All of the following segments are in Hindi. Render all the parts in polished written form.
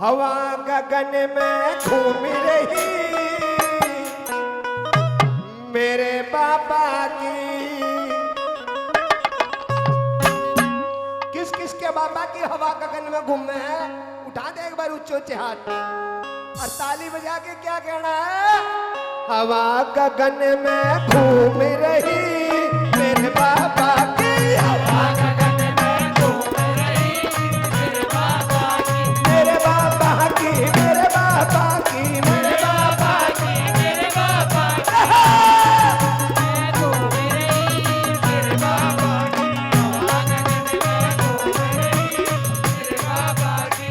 हवा गगन में घूम रही मेरे बाबा की। किस किस के बाबा की हवा गगन में घूमे हैं? उठा दे एक बार ऊंचे ऊंचे हाथ और ताली बजा के क्या कहना है? हवा गगन में घूम रही मेरे बाबा की। हवा गगन में घूम रही मेरे बाबा की, मेरे बाबा की, मेरे बाबा की, मेरे बाबा की, मेरे बाबा की। घूम रही मेरे बाबा की, हवा गगन में घूम रही मेरे बाबा की।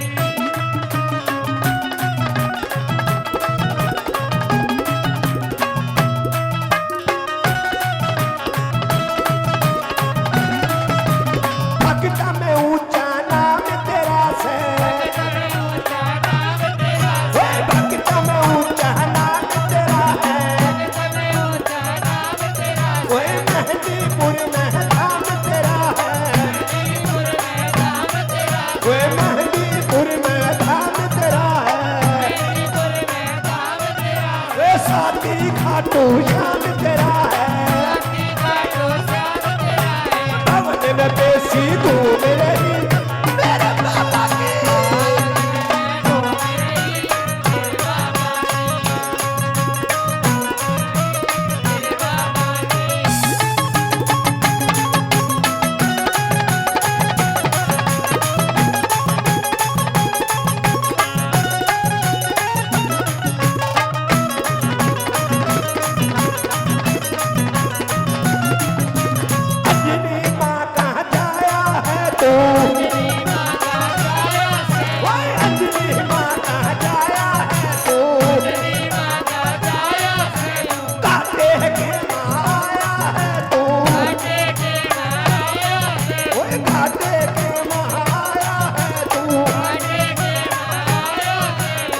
भक्ता में ऊंचा नाम तेरा से, भक्ता में ऊंचा नाम तेरा है, ओए मेहंदीपुर में धाम तेरा है, ओए मेहंदीपुर में धाम तेरा है, ओए साथी खाटू श्याम तेरा है, भवन में बेसी घूम रही मेरे बाबा की। अंजनी माँ कहाँ जाया है तू? ओए अंजनी माँ कहाँ जाया है तू? काटे के माँ आया है तू, ओए काटे के माँ आया है तू,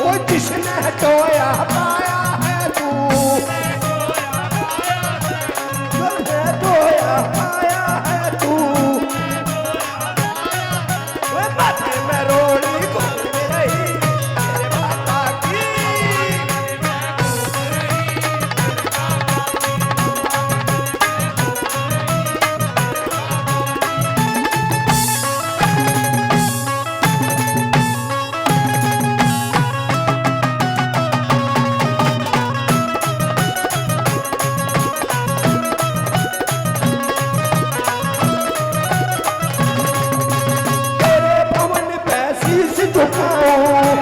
ओ जिसने टोया पाया है तू, जिसने टोया पाया है तू, ओए माथे में रोड़ी घूम रही मेरे बाबा की। तेरे भवन पे शीश झुकाऊं,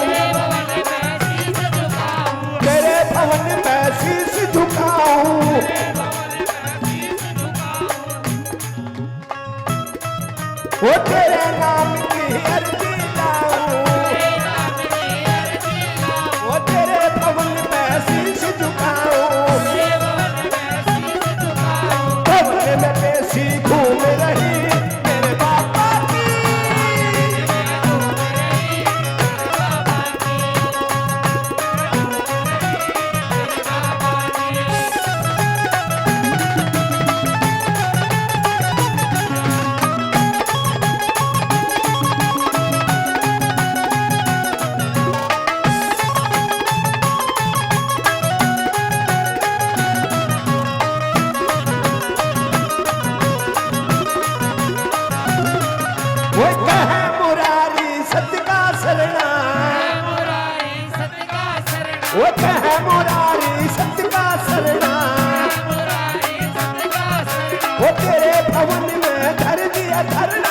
तेरे भवन पे शीश झुकाऊं, वो तेरे नाम की अर्जी लाऊं, वो तेरे भवन पे शीश झुकाऊं, भवन में बेसी घूम रही मेरे बाबा की। वो कहे मुरारी सत्य का शरणा, वो कहे मुरारी सत्य का शरणा, वो तेरे भवन में धर दिया धरना।